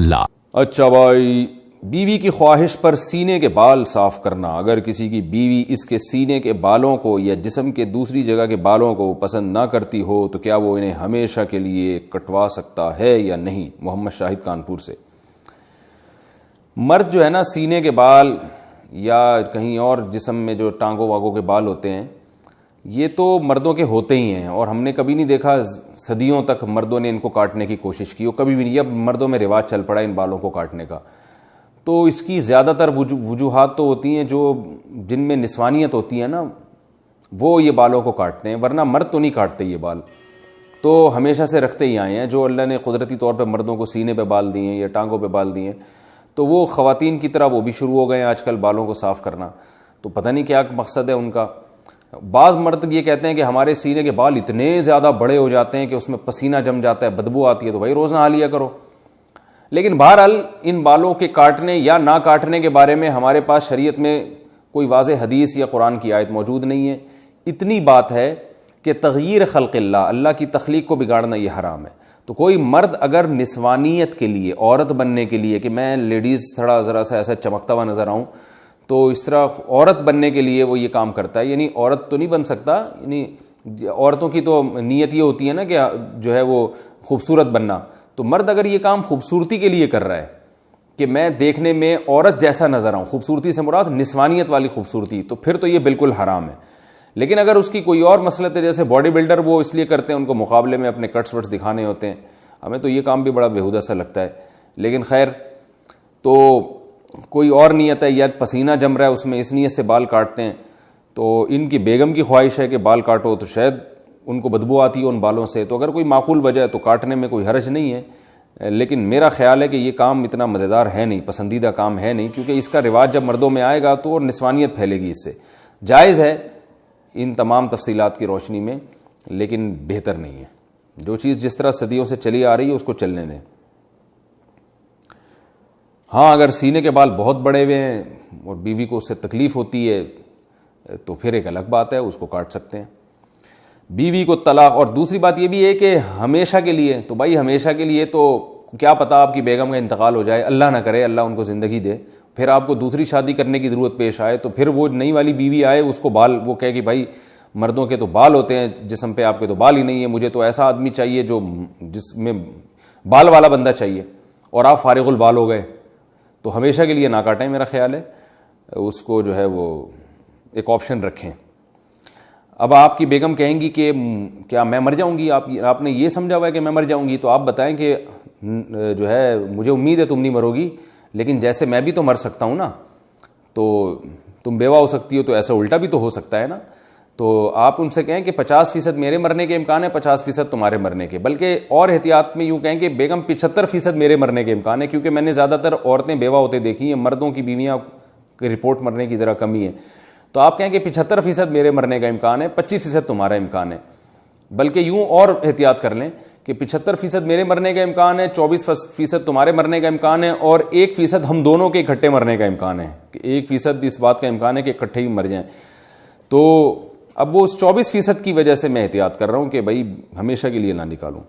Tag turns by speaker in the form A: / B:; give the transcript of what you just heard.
A: اللہ۔
B: اچھا بھائی، بیوی کی خواہش پر سینے کے بال صاف کرنا، اگر کسی کی بیوی اس کے سینے کے بالوں کو یا جسم کے دوسری جگہ کے بالوں کو پسند نہ کرتی ہو تو کیا وہ انہیں ہمیشہ کے لیے کٹوا سکتا ہے یا نہیں؟ محمد شاہد کانپور سے۔ مرد جو ہے نا، سینے کے بال یا کہیں اور جسم میں جو ٹانگوں واگوں کے بال ہوتے ہیں، یہ تو مردوں کے ہوتے ہی ہیں، اور ہم نے کبھی نہیں دیکھا صدیوں تک مردوں نے ان کو کاٹنے کی کوشش کی، اور کبھی بھی نہیں۔ اب مردوں میں رواج چل پڑا ان بالوں کو کاٹنے کا، تو اس کی زیادہ تر وجوہات تو ہوتی ہیں جو جن میں نسوانیت ہوتی ہے نا، وہ یہ بالوں کو کاٹتے ہیں، ورنہ مرد تو نہیں کاٹتے یہ بال، تو ہمیشہ سے رکھتے ہی آئے ہیں۔ جو اللہ نے قدرتی طور پہ مردوں کو سینے پہ بال دیے ہیں یا ٹانگوں پہ بال دیے ہیں، تو وہ خواتین کی طرح وہ بھی شروع ہو گئے ہیں آج کل بالوں کو صاف کرنا، تو پتہ نہیں کیا مقصد ہے ان کا۔ بعض مرد یہ کہتے ہیں کہ ہمارے سینے کے بال اتنے زیادہ بڑے ہو جاتے ہیں کہ اس میں پسینہ جم جاتا ہے، بدبو آتی ہے، تو بھائی روز نہا لیا کرو۔ لیکن بہرحال ان بالوں کے کاٹنے یا نہ کاٹنے کے بارے میں ہمارے پاس شریعت میں کوئی واضح حدیث یا قرآن کی آیت موجود نہیں ہے۔ اتنی بات ہے کہ تغییر خلق اللہ، اللہ کی تخلیق کو بگاڑنا یہ حرام ہے۔ تو کوئی مرد اگر نسوانیت کے لیے، عورت بننے کے لیے، کہ میں لیڈیز تھوڑا ذرا سا ایسا چمکتا ہوا نظر آؤں، تو اس طرح عورت بننے کے لیے وہ یہ کام کرتا ہے، یعنی عورت تو نہیں بن سکتا، یعنی عورتوں کی تو نیت یہ ہوتی ہے نا کہ جو ہے وہ خوبصورت بننا، تو مرد اگر یہ کام خوبصورتی کے لیے کر رہا ہے کہ میں دیکھنے میں عورت جیسا نظر آؤں، خوبصورتی سے مراد نسوانیت والی خوبصورتی، تو پھر تو یہ بالکل حرام ہے۔ لیکن اگر اس کی کوئی اور مسلط ہے، جیسے باڈی بلڈر وہ اس لیے کرتے ہیں، ان کو مقابلے میں اپنے کٹس وٹس دکھانے ہوتے ہیں، ہمیں تو یہ کام بھی بڑا بیہودہ سا لگتا ہے، لیکن خیر، تو کوئی اور نیت ہے یا پسینہ جم رہا ہے اس میں، اس نیت سے بال کاٹتے ہیں، تو ان کی بیگم کی خواہش ہے کہ بال کاٹو، تو شاید ان کو بدبو آتی ہے ان بالوں سے، تو اگر کوئی معقول وجہ ہے تو کاٹنے میں کوئی حرج نہیں ہے۔ لیکن میرا خیال ہے کہ یہ کام اتنا مزیدار ہے نہیں، پسندیدہ کام ہے نہیں، کیونکہ اس کا رواج جب مردوں میں آئے گا تو اور نسوانیت پھیلے گی اس سے۔ جائز ہے ان تمام تفصیلات کی روشنی میں، لیکن بہتر نہیں ہے۔ جو چیز جس طرح صدیوں سے چلی آ رہی ہے اس کو چلنے دیں۔ ہاں، اگر سینے کے بال بہت بڑے ہوئے ہیں اور بیوی کو اس سے تکلیف ہوتی ہے تو پھر ایک الگ بات ہے، اس کو کاٹ سکتے ہیں۔ بیوی کو طلاق، اور دوسری بات یہ بھی ہے کہ ہمیشہ کے لیے، تو بھائی ہمیشہ کے لیے تو کیا پتہ آپ کی بیگم کا انتقال ہو جائے، اللہ نہ کرے، اللہ ان کو زندگی دے، پھر آپ کو دوسری شادی کرنے کی ضرورت پیش آئے، تو پھر وہ نئی والی بیوی آئے، اس کو بال، وہ کہے کہ بھائی مردوں کے تو بال ہوتے ہیں جسم پہ، آپ کے تو بال ہی نہیں ہے، مجھے تو ایسا آدمی چاہیے جو جس میں بال والا بندہ چاہیے، اور آپ فارغ البال ہو گئے، تو ہمیشہ کے لیے نہ کاٹیں، میرا خیال ہے اس کو جو ہے وہ ایک آپشن رکھیں۔ اب آپ کی بیگم کہیں گی کہ کیا میں مر جاؤں گی، آپ نے یہ سمجھا ہوا ہے کہ میں مر جاؤں گی، تو آپ بتائیں کہ جو ہے مجھے امید ہے تم نہیں مرو گی، لیکن جیسے میں بھی تو مر سکتا ہوں نا، تو تم بیوہ ہو سکتی ہو، تو ایسا الٹا بھی تو ہو سکتا ہے نا۔ تو آپ ان سے کہیں کہ 50% میرے مرنے کے امکان ہے، 50% تمہارے مرنے کے، بلکہ اور احتیاط میں یوں کہیں کہ بیگم 75% میرے مرنے کے امکان ہے، کیونکہ میں نے زیادہ تر عورتیں بیوہ ہوتے دیکھی ہیں، مردوں کی بیویاں کی رپورٹ مرنے کی ذرا کمی ہے، تو آپ کہیں کہ 75% میرے مرنے کا امکان ہے، 25% تمہارا امکان ہے، بلکہ یوں اور احتیاط کر لیں کہ 75% میرے مرنے کا امکان ہے، 24% تمہارے مرنے کا امکان ہے، اور 1% ہم دونوں کے اکٹھے مرنے کا امکان ہے، کہ 1% اس بات کا امکان ہے کہ اکٹھے ہی مر جائیں۔ تو اب وہ اس 24% کی وجہ سے میں احتیاط کر رہا ہوں کہ بھائی ہمیشہ کے لیے نہ نکالوں۔